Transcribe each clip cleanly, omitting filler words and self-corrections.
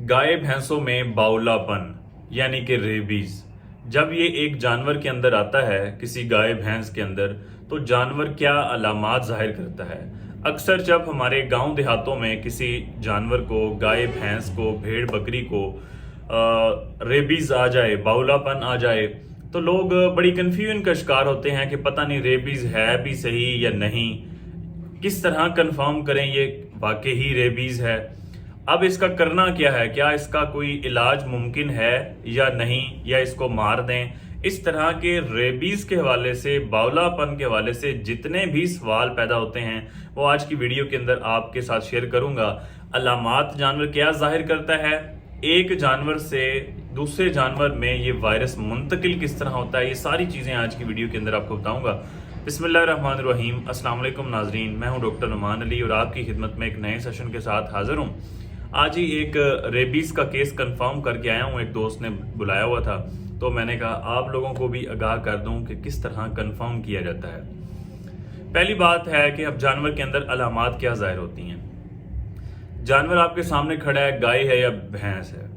गाय भैंसों में बाउलापन यानी कि रेबीज जब ये एक जानवर के अंदर आता है, किसी गाय भैंस के अंदर, तो जानवर क्या अलामात जाहिर करता है। अक्सर जब हमारे गांव देहातों में किसी जानवर को, गाय भैंस को, भेड़ बकरी को रेबीज आ जाए, बाउलापन आ जाए, तो लोग बड़ी कंफ्यूजन का शिकार होते हैं कि पता नहीं रेबीज है भी सही या नहीं, किस तरह कंफर्म करें ये वाकई ही रेबीज है। अब इसका करना क्या है, क्या इसका कोई इलाज मुमकिन है या नहीं, या इसको मार दें। इस तरह के रेबीज के हवाले से, बावलापन के हवाले से जितने भी सवाल पैदा होते हैं वो आज की वीडियो के अंदर आपके साथ शेयर करूंगा। अलामात जानवर क्या जाहिर करता है, एक जानवर से दूसरे जानवर में ये वायरस मुंतकिल किस तरह होता है, ये सारी चीजें आज की वीडियो के अंदर आपको बताऊंगा। बिस्मिल्लाहिर्रहमानिर्रहीम। अस्सलाम वालेकुम नाजरीन, मैं हूं डॉक्टर नुमान अली और आपकी खिदमत में एक नए सेशन के साथ हाजिर हूं। आज ही एक रेबीज का केस कंफर्म करके आया हूं, एक दोस्त ने बुलाया हुआ था, तो मैंने कहा आप लोगों को भी आगाह कर दूं कि किस तरह कंफर्म किया जाता है। पहली बात है कि अब जानवर के अंदर अलामात क्या जाहिर होती हैं। जानवर आपके सामने खड़ा है, गाय है या भैंस है,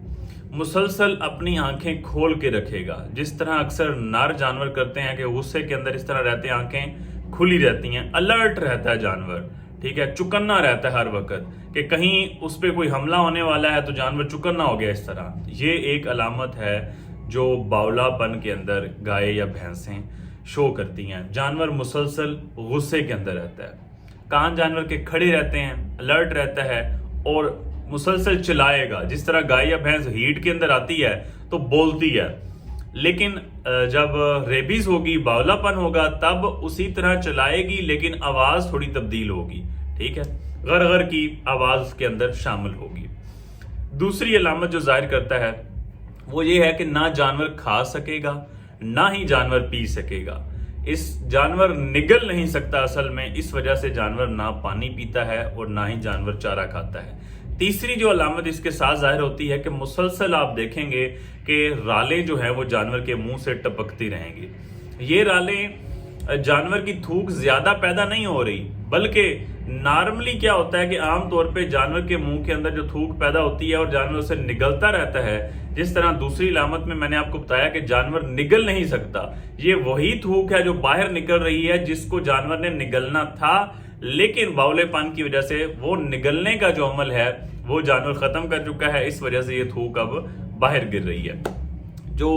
मुसलसल अपनी आंखें खोल के रखेगा, जिस तरह अक्सर नर जानवर करते हैं कि गुस्से के अंदर इस तरह रहते हैं, आंखें खुली रहती हैं, अलर्ट रहता है जानवर, ठीक है, चुकन्ना रहता है हर वक्त कि कहीं उस पर कोई हमला होने वाला है तो जानवर चुकन्ना हो गया। इस तरह ये एक अलामत है जो बावलापन के अंदर गाय या भैंसें शो करती हैं। जानवर मुसलसल गुस्से के अंदर रहता है, कान जानवर के खड़े रहते हैं, अलर्ट रहता है और मुसलसल चिल्लाएगा। जिस तरह गाय या भैंस हीट के अंदर आती है तो बोलती है, लेकिन जब रेबीज होगी, बावलापन होगा, तब उसी तरह चलाएगी लेकिन आवाज थोड़ी तब्दील होगी, ठीक है, गर गर की आवाज के अंदर शामिल होगी। दूसरी अलामत जो जाहिर करता है वो ये है कि ना जानवर खा सकेगा ना ही जानवर पी सकेगा। इस जानवर निगल नहीं सकता असल में, इस वजह से जानवर ना पानी पीता है और ना ही जानवर चारा खाता है। तीसरी जो अलामत इसके साथ जाहिर होती है कि मुसलसल आप देखेंगे कि रालें जो है वो जानवर के मुंह से टपकती रहेंगी। ये रालें जानवर की थूक ज्यादा पैदा नहीं हो रही, बल्कि नॉर्मली क्या होता है कि आमतौर पे जानवर के मुंह के अंदर जो थूक पैदा होती है और जानवर उसे निगलता रहता है। जिस तरह दूसरी अलामत में मैंने आपको बताया कि जानवर निगल नहीं सकता, ये वही थूक है जो बाहर निकल रही है जिसको जानवर ने निगलना था, लेकिन बावलेपन की वजह से वो निगलने का जो अमल है वो जानवर खत्म कर चुका है, इस वजह से ये थूक अब बाहर गिर रही है। जो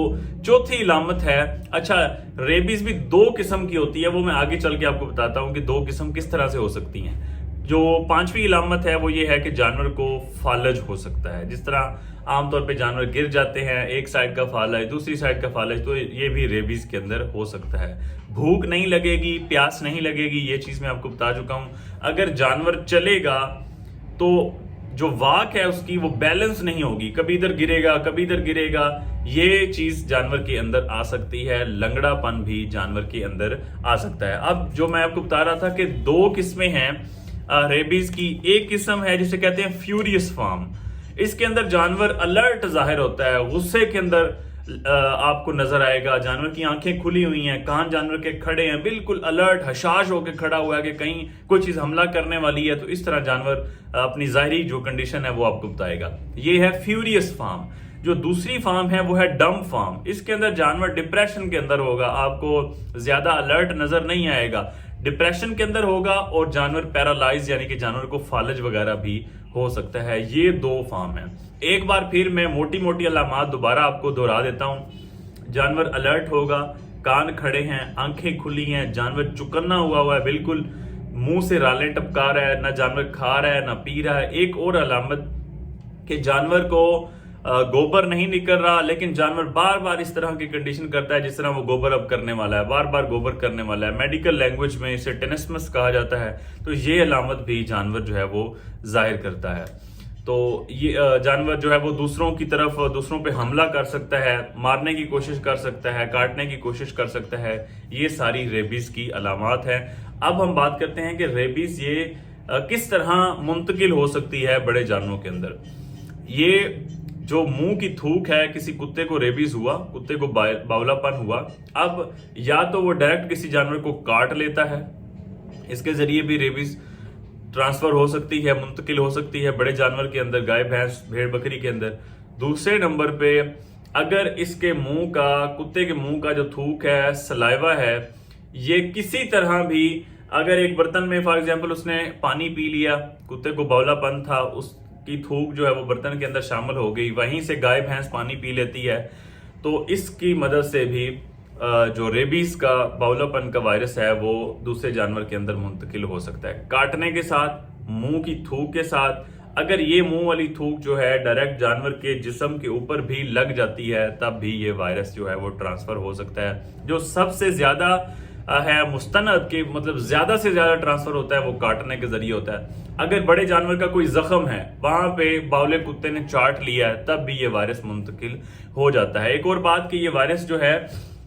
चौथी इलामत है, अच्छा रेबीज भी दो किस्म की होती है, वो मैं आगे चल के आपको बताता हूं कि दो किस्म किस तरह से हो सकती हैं। जो पांचवी इलामत है वो ये है कि जानवर को फालज हो सकता है। जिस तरह आमतौर पे जानवर गिर जाते हैं, एक साइड का फालज, दूसरी साइड का फालज, तो ये भी रेबीज के अंदर हो सकता है। भूख नहीं लगेगी, प्यास नहीं लगेगी, ये चीज मैं आपको बता चुका हूं। अगर जानवर चलेगा तो जो वाक है उसकी वो बैलेंस नहीं होगी, कभी इधर गिरेगा कभी इधर गिरेगा, ये चीज जानवर के अंदर आ सकती है। लंगड़ापन भी जानवर के अंदर आ सकता है। अब जो मैं आपको बता रहा था कि दो किस्में हैं रेबीज की। एक किस्म है जिसे कहते हैं फ्यूरियस फॉर्म, इसके अंदर जानवर अलर्ट जाहिर होता है, गुस्से के अंदर आपको नजर आएगा, जानवर की आंखें खुली हुई हैं, कान जानवर के खड़े हैं, बिल्कुल अलर्ट हशाश होकर खड़ा हुआ है कि कहीं कोई चीज हमला करने वाली है, तो इस तरह जानवर अपनी जाहिरी जो कंडीशन है वो आपको बताएगा। ये है फ्यूरियस फॉर्म। जो दूसरी फॉर्म है वो है डम फॉर्म। इसके अंदर जानवर डिप्रेशन के अंदर होगा, आपको ज्यादा अलर्ट नजर नहीं आएगा, डिप्रेशन के अंदर होगा और जानवर पैरालाइज यानी कि जानवर को फालज वगैरह भी हो सकता है। ये दो फॉर्म है। एक बार फिर मैं मोटी मोटी अलामात दोबारा आपको दोहरा देता हूं। जानवर अलर्ट होगा, कान खड़े हैं, आंखें खुली हैं, जानवर चुकन्ना हुआ है, बिल्कुल मुंह से रालें टपका रहा है, ना जानवर खा रहा है ना पी रहा है। एक और अलामत कि जानवर को गोबर नहीं निकल रहा, लेकिन जानवर बार बार इस तरह की कंडीशन करता है जिस तरह वो गोबर अब करने वाला है, बार बार गोबर करने वाला है। मेडिकल लैंग्वेज में इसे टेनिस्मस कहा जाता है। तो ये अलामत भी जानवर जो है वो जाहिर करता है। तो ये जानवर जो है वो दूसरों की तरफ, दूसरों पे हमला कर सकता है, मारने की कोशिश कर सकता है, काटने की कोशिश कर सकता है। ये सारी रेबीज की अलामात है। अब हम बात करते हैं कि रेबीज ये किस तरह मुंतकिल हो सकती है बड़े जानवरों के अंदर। ये जो मुंह की थूक है, किसी कुत्ते को रेबीज हुआ, कुत्ते को बावलापन हुआ, अब या तो वो डायरेक्ट किसी जानवर को काट लेता है, इसके जरिए भी रेबीज ट्रांसफर हो सकती है, मुंतकिल हो सकती है बड़े जानवर के अंदर, गाय भैंस भेड़ बकरी के अंदर। दूसरे नंबर पे अगर इसके मुंह का, कुत्ते के मुंह का जो थूक है, सलाइवा है, ये किसी तरह भी अगर एक बर्तन में फॉर एग्जांपल उसने पानी पी लिया, कुत्ते को बौलापन था, उसकी थूक जो है वो बर्तन के अंदर शामिल हो गई, वहीं से गाय भैंस पानी पी लेती है, तो इसकी मदद से भी जो रेबीज का, बाउलापन का वायरस है वो दूसरे जानवर के अंदर मुंतकिल हो सकता है। काटने के साथ, मुंह की थूक के साथ, अगर ये मुंह वाली थूक जो है डायरेक्ट जानवर के जिस्म के ऊपर भी लग जाती है, तब भी ये वायरस जो है वो ट्रांसफर हो सकता है। जो सबसे ज्यादा है मुस्तनद के, मतलब ज्यादा से ज्यादा ट्रांसफर होता है, वो काटने के जरिए होता है। अगर बड़े जानवर का कोई जख्म है, वहां पे बावले कुत्ते ने चाट लिया है, तब भी ये वायरस मुंतकिल हो जाता है। एक और बात कि ये वायरस जो है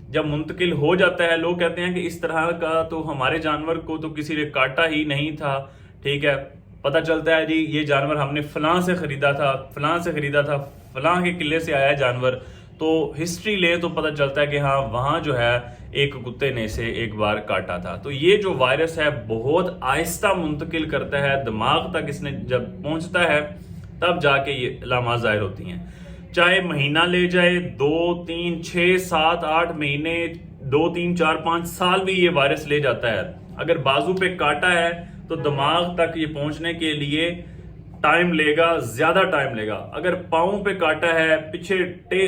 जब मुंतकिल हो जाता है, लोग कहते हैं कि इस तरह का तो हमारे जानवर को तो किसी ने काटा ही नहीं था, ठीक है, पता चलता है जी ये जानवर हमने फलां से खरीदा था, फलां से खरीदा था, फलां के किले से आया जानवर, तो हिस्ट्री ले तो पता चलता है कि हाँ वहां जो है एक कुत्ते ने इसे एक बार काटा था। तो ये जो वायरस है बहुत आहिस्ता मुंतकिल करता है, दिमाग तक इसने जब पहुंचता है तब जाके ये अलामात जाहिर होती हैं। चाहे महीना ले जाए, 2, 3, 6, 7, 8 महीने, 2, 3, 4, 5 साल भी ये वायरस ले जाता है। अगर बाजू पे काटा है तो दिमाग तक ये पहुंचने के लिए टाइम लेगा, ज्यादा टाइम लेगा। अगर पाँव पे काटा है, पीछे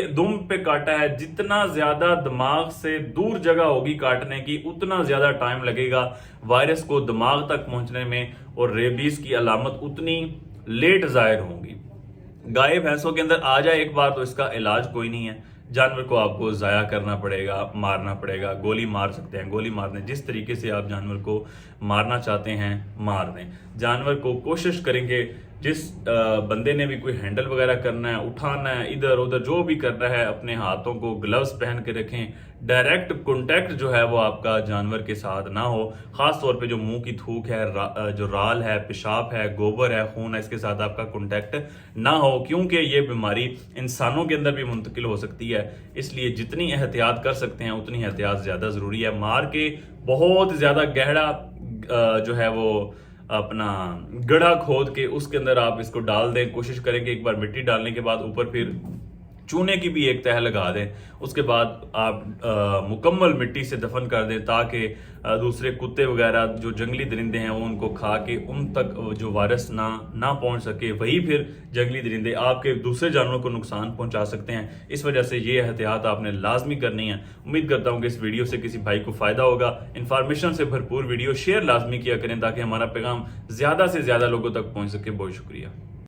दुम पे काटा है, जितना ज्यादा दिमाग से दूर जगह होगी काटने की, उतना ज्यादा टाइम लगेगा वायरस को दिमाग तक पहुंचने में, और रेबीज की अलामत उतनी लेट जाहिर होंगी। गाय भैंसों के अंदर आ जाए एक बार तो इसका इलाज कोई नहीं है, जानवर को आपको जाया करना पड़ेगा, मारना पड़ेगा, गोली मार सकते हैं, गोली मार दें, जिस तरीके से आप जानवर को मारना चाहते हैं मार दें। जानवर को कोशिश करेंगे, जिस बंदे ने भी कोई हैंडल वगैरह करना है, उठाना है, इधर उधर जो भी करना है, अपने हाथों को ग्लव्स पहन के रखें। डायरेक्ट कांटेक्ट जो है वो आपका जानवर के साथ ना हो, खास तौर पे जो मुंह की थूक है, जो राल है, पेशाब है, गोबर है, खून है, इसके साथ आपका कांटेक्ट ना हो, क्योंकि ये बीमारी इंसानों के अंदर भी मुंतकिल हो सकती है। इसलिए जितनी एहतियात कर सकते हैं उतनी एहतियात ज्यादा जरूरी है। मार के बहुत ज्यादा गहरा जो है वो अपना गड्ढा खोद के उसके अंदर आप इसको डाल दें। कोशिश करें कि एक बार मिट्टी डालने के बाद ऊपर फिर चूने की भी एक तह लगा दें, उसके बाद आप मुकम्मल मिट्टी से दफन कर दें, ताकि दूसरे कुत्ते वगैरह जो जंगली दरिंदे हैं वो उनको खा के उन तक जो वायरस ना पहुंच सके। वही फिर जंगली दरिंदे आपके दूसरे जानवरों को नुकसान पहुंचा सकते हैं। इस वजह से ये एहतियात आपने लाजमी करनी है। उम्मीद करता हूं कि इस वीडियो से किसी भाई को फायदा होगा। इंफॉर्मेशन से भरपूर वीडियो शेयर लाजमी किया करें ताकि हमारा पैगाम ज्यादा से ज्यादा लोगों तक पहुंच सके। बहुत शुक्रिया।